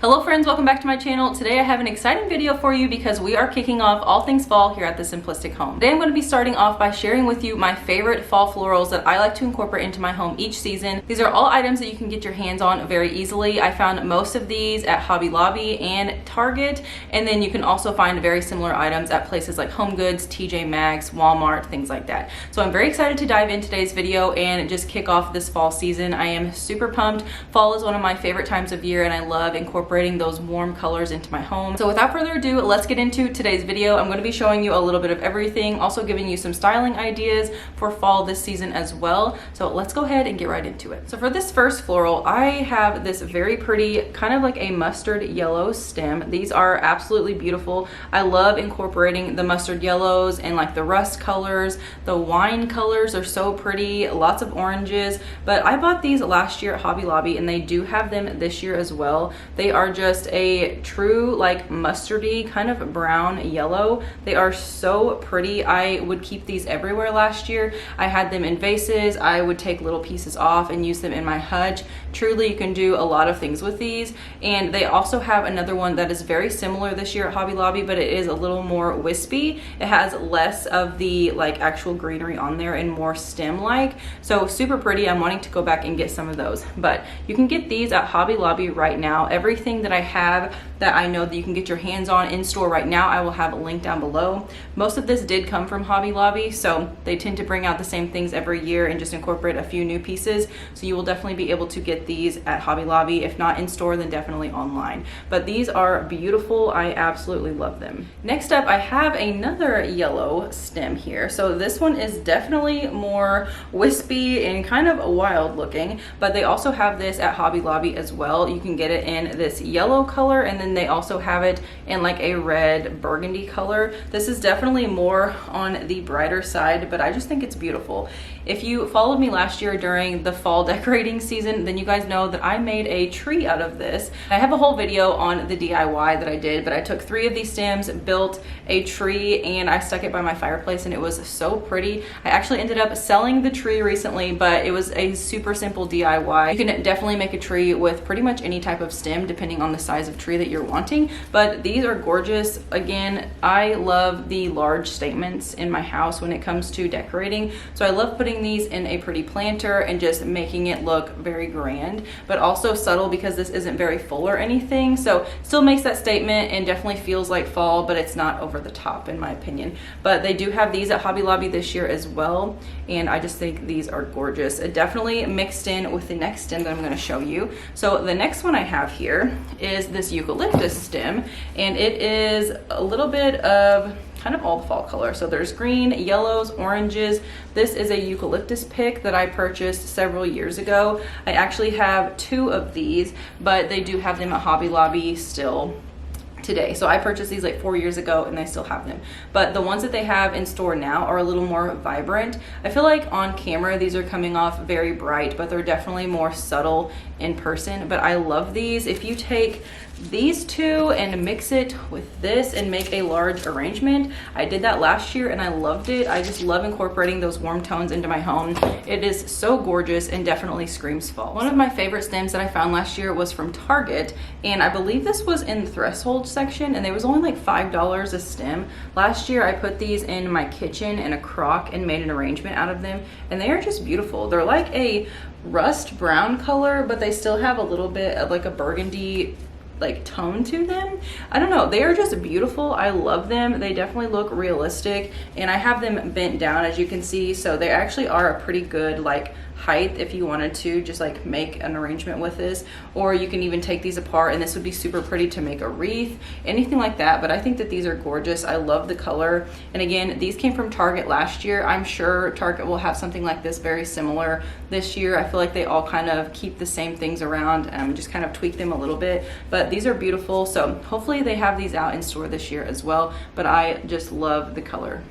Hello friends, welcome back to my channel. Today I have an exciting video for you because we are kicking off all things fall here at the Simplistic Home. Today I'm going to be starting off by sharing with you my favorite fall florals that I like to incorporate into my home each season. These are all items that you can get your hands on very easily. I found most of these at Hobby Lobby and Target, and then you can also find very similar items at places like Home Goods, TJ Maxx, Walmart, things like that. So I'm very excited to dive in today's video and just kick off this fall season. I am super pumped. Fall is one of my favorite times of year and I love incorporating those warm colors into my home. So without further ado, let's get into today's video. I'm going to be showing you a little bit of everything, also giving you some styling ideas for fall this season as well. So let's go ahead and get right into it. So for this first floral, I have this very pretty, kind of like a mustard yellow stem. These are absolutely beautiful. I love incorporating the mustard yellows and like the rust colors. The wine colors are so pretty, lots of oranges, but I bought these last year at Hobby Lobby and they do have them this year as well. They are just a true like mustardy kind of brown yellow. They are so pretty. I would keep these everywhere last year. I had them in vases. I would take little pieces off and use them in my hutch. Truly, you can do a lot of things with these. And they also have another one that is very similar this year at Hobby Lobby, but it is a little more wispy. It has less of the like actual greenery on there and more stem-like. So super pretty. I'm wanting to go back and get some of those, but you can get these at Hobby Lobby right now. Everything that I have that I know that you can get your hands on in store right now, I will have a link down below. Most of this did come from Hobby Lobby, so they tend to bring out the same things every year and just incorporate a few new pieces. So you will definitely be able to get these at Hobby Lobby. If not in store, then definitely online. But these are beautiful. I absolutely love them. Next up, I have another yellow stem here. So this one is definitely more wispy and kind of wild looking, but they also have this at Hobby Lobby as well. You can get it in this yellow color, and then they also have it in like a red burgundy color. This is definitely more on the brighter side, but I just think it's beautiful. If you followed me last year during the fall decorating season, then you guys know that I made a tree out of this. I have a whole video on the DIY that I did, but I took 3 of these stems, built a tree, and I stuck it by my fireplace, and it was so pretty. I actually ended up selling the tree recently, but it was a super simple DIY. You can definitely make a tree with pretty much any type of stem depending on the size of tree that you're wanting, but these are gorgeous. Again, I love the large statements in my house when it comes to decorating, so I love putting these in a pretty planter and just making it look very grand, but also subtle because this isn't very full or anything, so still makes that statement and definitely feels like fall, but it's not over the top in my opinion. But they do have these at Hobby Lobby this year as well, and I just think these are gorgeous. It definitely mixed in with the next stem that I'm going to show you. So the next one I have here is this eucalyptus stem, and it is a little bit of kind of all the fall color. So there's green, yellows, oranges. This is a eucalyptus pick that I purchased several years ago. I actually have 2 of these, but they do have them at Hobby Lobby still today. So I purchased these like 4 years ago and they still have them. But the ones that they have in store now are a little more vibrant. I feel like on camera these are coming off very bright, but they're definitely more subtle in person. But I love these. If you take these 2 and mix it with this and make a large arrangement, I did that last year and I loved it. I just love incorporating those warm tones into my home. It is so gorgeous and definitely screams fall. One of my favorite stems that I found last year was from Target, and I believe this was in the threshold section, and they was only like $5 a stem. Last year I put these in my kitchen in a crock and made an arrangement out of them, and they are just beautiful. They're like a rust brown color, but they still have a little bit of like a burgundy like tone to them. I don't know, they are just beautiful. I love them. They definitely look realistic, and I have them bent down as you can see, so they actually are a pretty good like height if you wanted to just like make an arrangement with this, or you can even take these apart and this would be super pretty to make a wreath, anything like that. But I think that these are gorgeous. I love the color, and again, these came from Target last year. I'm sure Target will have something like this very similar this year. I feel like they all kind of keep the same things around and just kind of tweak them a little bit, but these are beautiful. So hopefully they have these out in store this year as well, but I just love the color.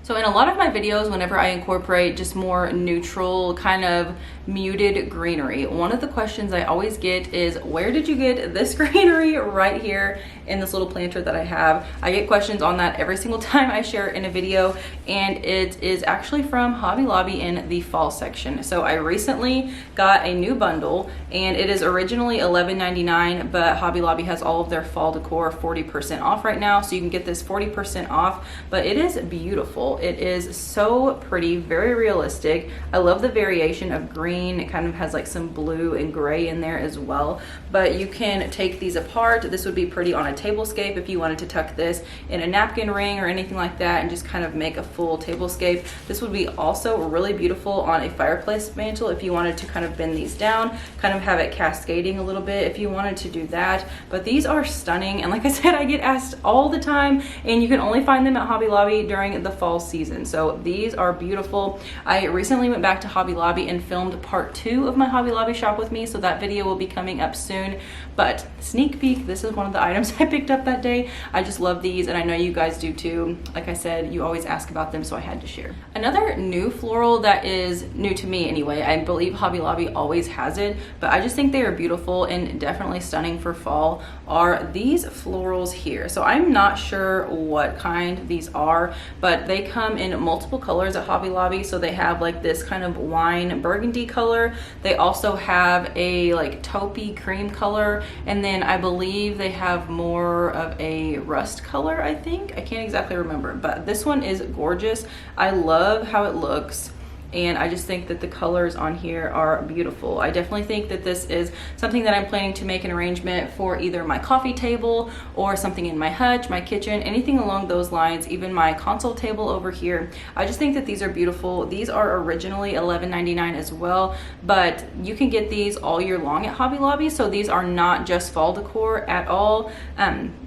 So in a lot of my videos, whenever I incorporate just more neutral, kind of muted greenery, one of the questions I always get is, where did you get this greenery right here in this little planter that I have? I get questions on that every single time I share it in a video, and it is actually from Hobby Lobby in the fall section. So I recently got a new bundle, and it is originally $11.99, but Hobby Lobby has all of their fall decor 40% off right now, so you can get this 40% off, but it is beautiful. It is so pretty, very realistic. I love the variation of green. It kind of has like some blue and gray in there as well, but you can take these apart. This would be pretty on a tablescape if you wanted to tuck this in a napkin ring or anything like that and just kind of make a full tablescape. This would be also really beautiful on a fireplace mantle if you wanted to kind of bend these down, kind of have it cascading a little bit if you wanted to do that. But these are stunning, and like I said, I get asked all the time, and you can only find them at Hobby Lobby during the fall season. So these are beautiful. I recently went back to Hobby Lobby and filmed part 2 of my Hobby Lobby shop with me, so that video will be coming up soon. But sneak peek, this is one of the items I picked up that day. I just love these, and I know you guys do too. Like I said, you always ask about them, so I had to share. Another new floral that is new to me anyway, I believe Hobby Lobby always has it, but I just think they are beautiful and definitely stunning for fall, are these florals here. So I'm not sure what kind these are, but they come in multiple colors at Hobby Lobby. So they have like this kind of wine burgundy color. They also have a like taupey cream color, and then I believe they have more of a rust color, I think. I can't exactly remember, but this one is gorgeous. I love how it looks, and I just think that the colors on here are beautiful. I definitely think that this is something that I'm planning to make an arrangement for either my coffee table or something in my hutch, my kitchen, anything along those lines, even my console table over here. I just think that these are beautiful. These are originally $11.99 as well, but you can get these all year long at Hobby Lobby, so these are not just fall decor at all.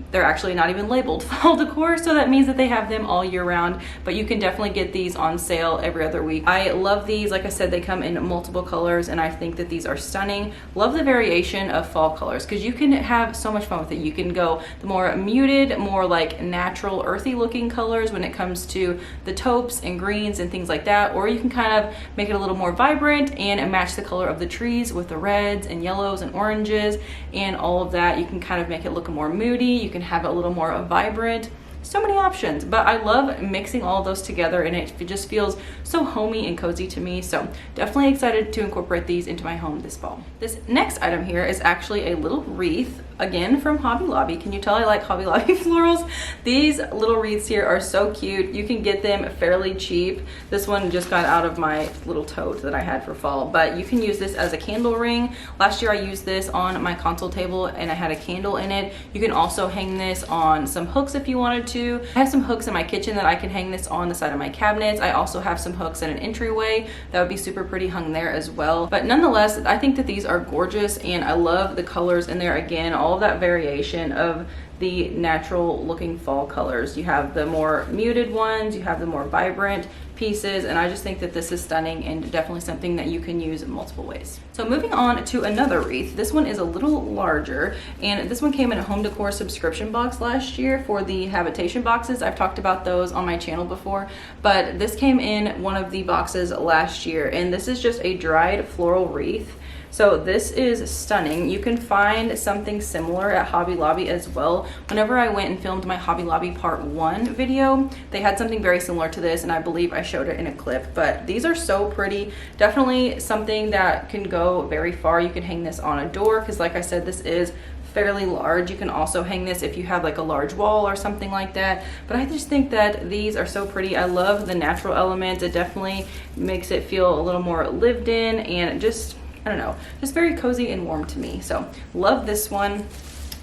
They're actually not even labeled fall decor, so that means that they have them all year round, but you can definitely get these on sale every other week. I love these. Like I said, they come in multiple colors, and I think that these are stunning. Love the variation of fall colors, because you can have so much fun with it. You can go the more muted, more like natural earthy looking colors when it comes to the taupes and greens and things like that, or you can kind of make it a little more vibrant and match the color of the trees with the reds and yellows and oranges and all of that. You can kind of make it look more moody. You can have it a little more vibrant. So many options, but I love mixing all of those together, and it just feels so homey and cozy to me. So definitely excited to incorporate these into my home this fall. This next item here is actually a little wreath, again from Hobby Lobby. Can you tell I like Hobby Lobby florals? These little wreaths here are so cute. You can get them fairly cheap. This one just got out of my little tote that I had for fall, but you can use this as a candle ring. Last year I used this on my console table, and I had a candle in it. You can also hang this on some hooks if you wanted to. I have some hooks in my kitchen that I can hang this on the side of my cabinets. I also have some hooks in an entryway that would be super pretty hung there as well. But nonetheless, I think that these are gorgeous, and I love the colors in there. Again, all of that variation of the natural looking fall colors. You have the more muted ones, you have the more vibrant pieces, and I just think that this is stunning and definitely something that you can use in multiple ways. So moving on to another wreath. This one is a little larger, and this one came in a home decor subscription box last year for the habitation boxes. I've talked about those on my channel before, but this came in one of the boxes last year, and this is just a dried floral wreath. So this is stunning. You can find something similar at Hobby Lobby as well. Whenever I went and filmed my Hobby Lobby part 1 video, they had something very similar to this, and I believe I showed it in a clip. But these are so pretty. Definitely something that can go very far. You can hang this on a door, because like I said, this is fairly large. You can also hang this if you have like a large wall or something like that. But I just think that these are so pretty. I love the natural element. It definitely makes it feel a little more lived in, and just, I don't know, just very cozy and warm to me. So love this one.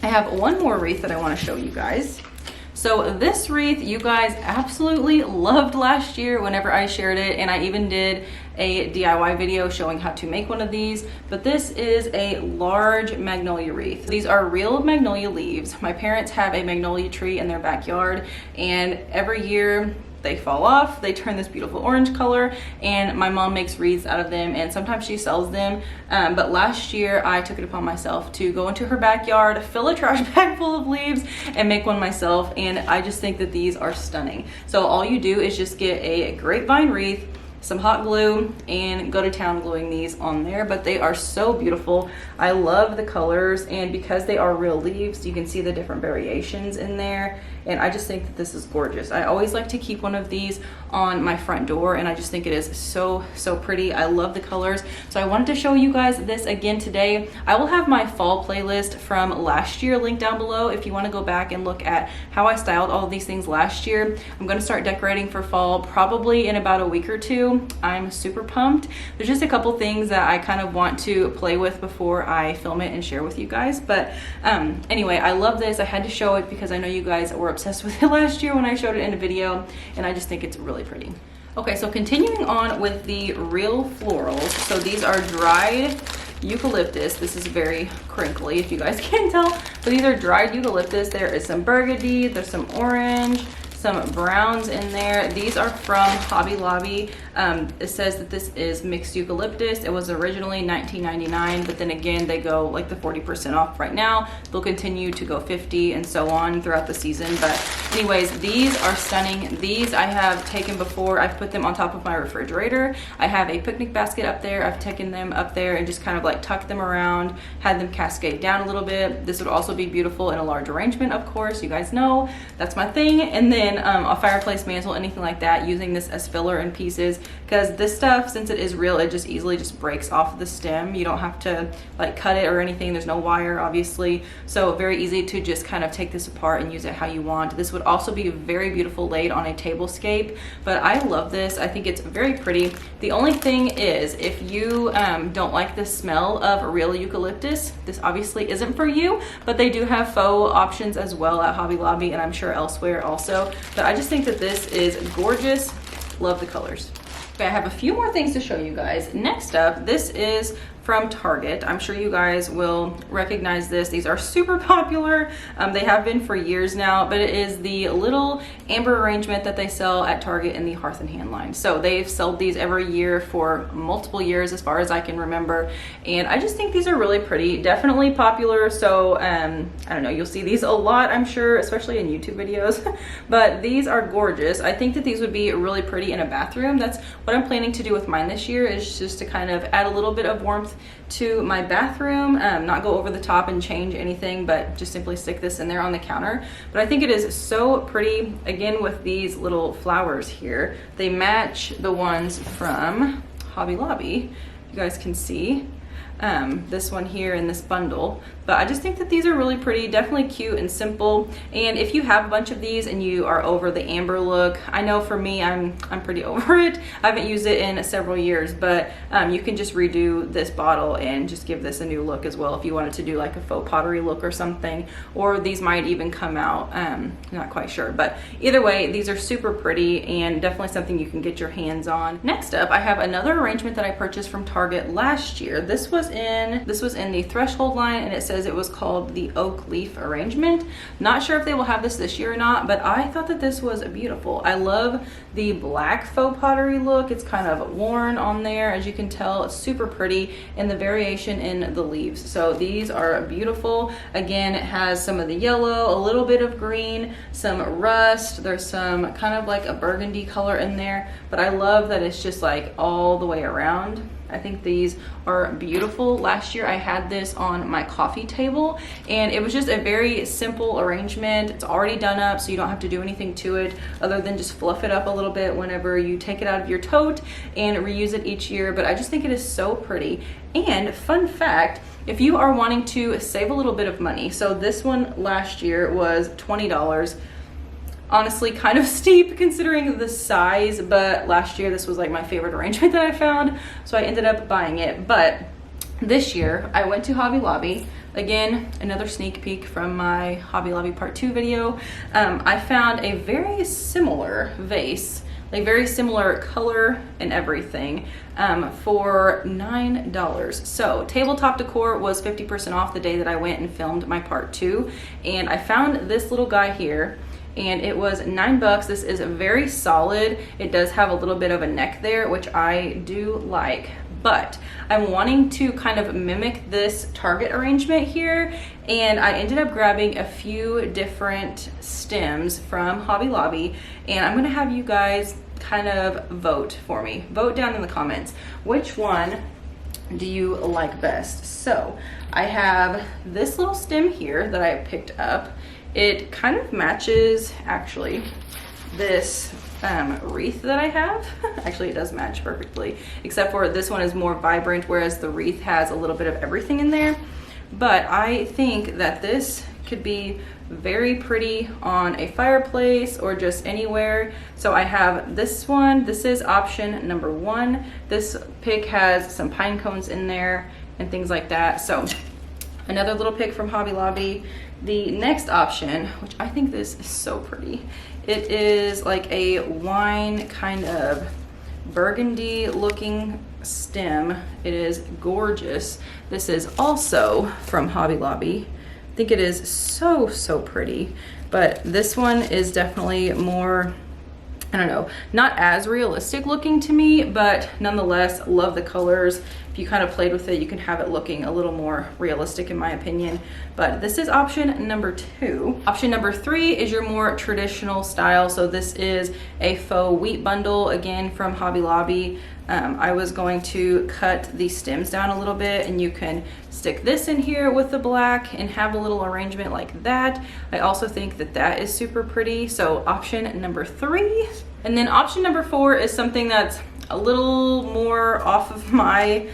I have one more wreath that I want to show you guys. So this wreath you guys absolutely loved last year whenever I shared it, and I even did a DIY video showing how to make one of these. But this is a large magnolia wreath. These are real magnolia leaves. My parents have a magnolia tree in their backyard, and every year they fall off, they turn this beautiful orange color, and my mom makes wreaths out of them, and sometimes she sells them. But last year I took it upon myself to go into her backyard, fill a trash bag full of leaves, and make one myself, and I just think that these are stunning. So all you do is just get a grapevine wreath, some hot glue, and go to town gluing these on there. But they are so beautiful. I love the colors, and because they are real leaves, you can see the different variations in there, and I just think that this is gorgeous. I always like to keep one of these on my front door, and I just think it is so pretty. I love the colors, so I wanted to show you guys this again today. I will have my fall playlist from last year linked down below if you want to go back and look at how I styled all of these things last year. I'm going to start decorating for fall probably in about a week or two. I'm super pumped. There's just a couple things that I kind of want to play with before I film it and share with you guys, but anyway, I love this. I had to show it because I know you guys were obsessed with it last year when I showed it in a video, and I just think it's really pretty. Okay, so continuing on with the real florals. So these are dried eucalyptus. This is very crinkly if you guys can't tell, but these are dried eucalyptus. There is some burgundy, there's some orange, some browns in there. These are from Hobby Lobby. It says that this is mixed eucalyptus. It was originally $19.99, but then again, they go like the 40% off right now. They'll continue to go 50 and so on throughout the season. But anyways, these are stunning. These I have taken before. I've put them on top of my refrigerator. I have a picnic basket up there. I've taken them up there and just kind of like tucked them around, had them cascade down a little bit. This would also be beautiful in a large arrangement, of course. You guys know that's my thing. And then a fireplace mantle, anything like that, using this as filler in pieces, because this stuff, since it is real, it just easily just breaks off the stem. You don't have to like cut it or anything. There's no wire, obviously, so very easy to just kind of take this apart and use it how you want. This would also be very beautiful laid on a tablescape, but I love this. I think it's very pretty. The only thing is, if you don't like the smell of real eucalyptus, this obviously isn't for you, but they do have faux options as well at Hobby Lobby, and I'm sure elsewhere also. But I just think that this is gorgeous. Love the colors. Okay, I have a few more things to show you guys. Next up, this is from Target. I'm sure you guys will recognize this. These are super popular. They have been for years now, but it is the little amber arrangement that they sell at Target in the Hearth and Hand line. So they've sold these every year for multiple years as far as I can remember, and I just think these are really pretty. Definitely popular, so I don't know, you'll see these a lot, I'm sure, especially in YouTube videos. But these are gorgeous. I think that these would be really pretty in a bathroom. That's what I'm planning to do with mine this year, is just to kind of add a little bit of warmth to my bathroom, not go over the top and change anything, but just simply stick this in there on the counter. But I think it is so pretty, again, with these little flowers here. They match the ones from Hobby Lobby, you guys can see. This one here in this bundle, but I just think that these are really pretty, definitely cute and simple. And if you have a bunch of these and you are over the amber look, I know for me, I'm pretty over it. I haven't used it in several years, but you can just redo this bottle and just give this a new look as well if you wanted to do like a faux pottery look or something, or these might even come out, not quite sure, but either way, these are super pretty and definitely something you can get your hands on. Next up, I have another arrangement that I purchased from Target last year. This was in the Threshold line, and it says it was called the Oak Leaf arrangement. Not sure if they will have this this year or not, but I thought that this was beautiful. I love the black faux pottery look. It's kind of worn on there, as you can tell. It's super pretty, and the variation in the leaves. So these are beautiful. Again, it has some of the yellow, a little bit of green, some rust. There's some kind of like a burgundy color in there, but I love that it's just like all the way around. I think these are beautiful. Last year I had this on my coffee table, and it was just a very simple arrangement. It's already done up, so you don't have to do anything to it other than just fluff it up a little bit whenever you take it out of your tote and reuse it each year. But I just think it is so pretty. And fun fact, if you are wanting to save a little bit of money, so this one last year was $20. Honestly, kind of steep considering the size, but last year this was like my favorite arrangement that I found, so I ended up buying it. But this year I went to Hobby Lobby. Again, another sneak peek from my Hobby Lobby part 2 video. I found a very similar vase, like very similar color and everything, for $9. So Tabletop Decor was 50% off the day that I went and filmed my part 2, and I found this little guy here. and it was $9. This is very solid. It does have a little bit of a neck there, which I do like, but I'm wanting to kind of mimic this Target arrangement here, and I ended up grabbing a few different stems from Hobby Lobby, and I'm gonna have you guys kind of vote for me. Vote down in the comments, which one do you like best? So I have this little stem here that I picked up. It kind of matches actually this wreath that I have. Actually, it does match perfectly, except for this one is more vibrant, whereas the wreath has a little bit of everything in there. But I think that this could be very pretty on a fireplace or just anywhere. So I have this one. This is option number 1. This pick has some pine cones in there and things like that. So another little pick from Hobby Lobby. The next option, which I think this is so pretty, it is like a wine kind of burgundy looking stem. It is gorgeous. This is also from Hobby Lobby. I think it is so pretty, but this one is definitely more, I don't know, not as realistic looking to me, but nonetheless love the colors. If you kind of played with it, you can have it looking a little more realistic in my opinion. But this is option number 2. Option number 3 is your more traditional style. So this is a faux wheat bundle, again from Hobby Lobby. I was going to cut the stems down a little bit, and you can stick this in here with the black and have a little arrangement like that. I also think that that is super pretty. So option number 3. And then option number 4 is something that's a little more off of my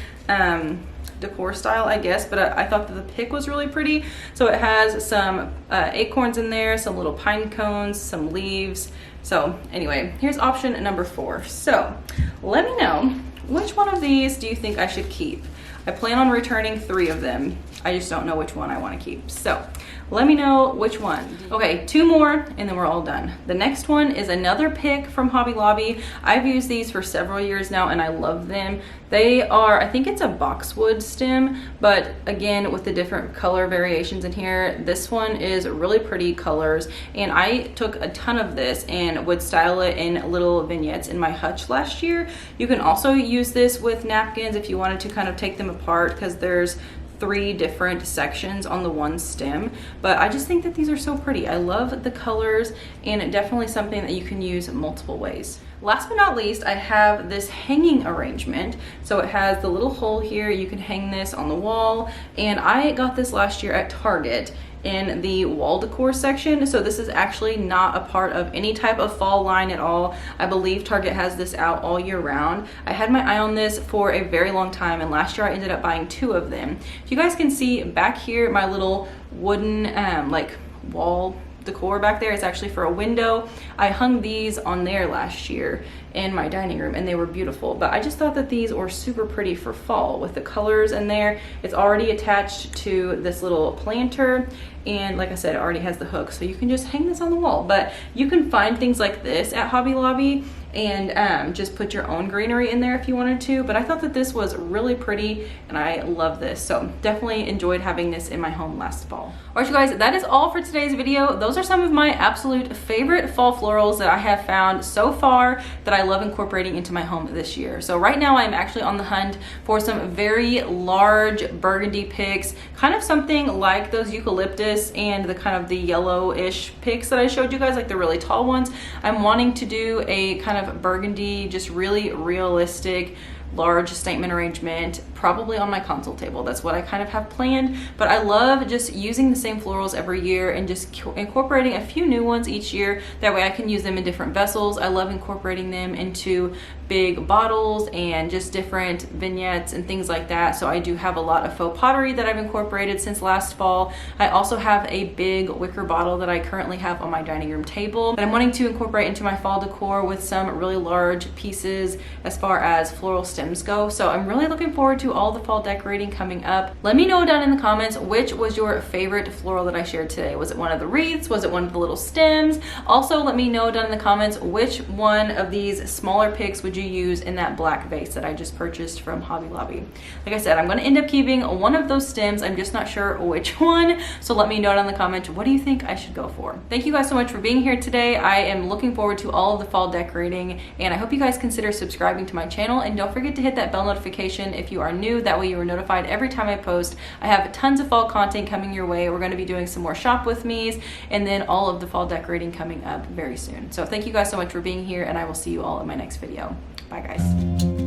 decor style, I guess, but I thought that the pick was really pretty. So it has some acorns in there, some little pine cones, some leaves. So anyway, here's option number 4. So let me know, which one of these do you think I should keep? I plan on returning 3 of them. I just don't know which one I want to keep. So let me know which one. Okay, 2 more and then we're all done. The next one is another pick from Hobby Lobby. I've used these for several years now and I love them. They are, I think it's a boxwood stem, but again, with the different color variations in here, this one is really pretty colors. And I took a ton of this and would style it in little vignettes in my hutch last year. You can also use this with napkins if you wanted to kind of take them apart, because there's 3 different sections on the one stem. But I just think that these are so pretty. I love the colors, and definitely something that you can use multiple ways. Last but not least, I have this hanging arrangement. So it has the little hole here. You can hang this on the wall, and I got this last year at Target in the wall decor section. So this is actually not a part of any type of fall line at all. I believe Target has this out all year round. I had my eye on this for a very long time, and last year I ended up buying 2 of them. If you guys can see back here, my little wooden like wall decor back there is actually for a window. I hung these on there last year in my dining room and they were beautiful, but I just thought that these were super pretty for fall with the colors in there. It's already attached to this little planter, and like I said, it already has the hook, so you can just hang this on the wall. But you can find things like this at Hobby Lobby and just put your own greenery in there if you wanted to. But I thought that this was really pretty and I love this, so definitely enjoyed having this in my home last fall. All right, you guys, that is all for today's video. Those are some of my absolute favorite fall florals that I have found so far that I love incorporating into my home this year. So right now I'm actually on the hunt for some very large burgundy picks, kind of something like those eucalyptus and the kind of the yellowish picks that I showed you guys, like the really tall ones. I'm wanting to do a kind of burgundy, just really realistic large statement arrangement, probably on my console table. That's what I kind of have planned. But I love just using the same florals every year and just incorporating a few new ones each year. That way I can use them in different vessels. I love incorporating them into big bottles and just different vignettes and things like that. So I do have a lot of faux pottery that I've incorporated since last fall. I also have a big wicker bottle that I currently have on my dining room table that I'm wanting to incorporate into my fall decor with some really large pieces as far as floral stems go. So I'm really looking forward to to all the fall decorating coming up. Let me know down in the comments which was your favorite floral that I shared today. Was it one of the wreaths? Was it one of the little stems? Also, let me know down in the comments which one of these smaller picks would you use in that black vase that I just purchased from Hobby Lobby. Like I said, I'm going to end up keeping one of those stems. I'm just not sure which one. So let me know down in the comments, what do you think I should go for? Thank you guys so much for being here today. I am looking forward to all of the fall decorating, and I hope you guys consider subscribing to my channel, and don't forget to hit that bell notification if you are new. That way you are notified every time I post. I have tons of fall content coming your way. We're going to be doing some more shop with me's, and then all of the fall decorating coming up very soon. So thank you guys so much for being here, and I will see you all in my next video. Bye guys.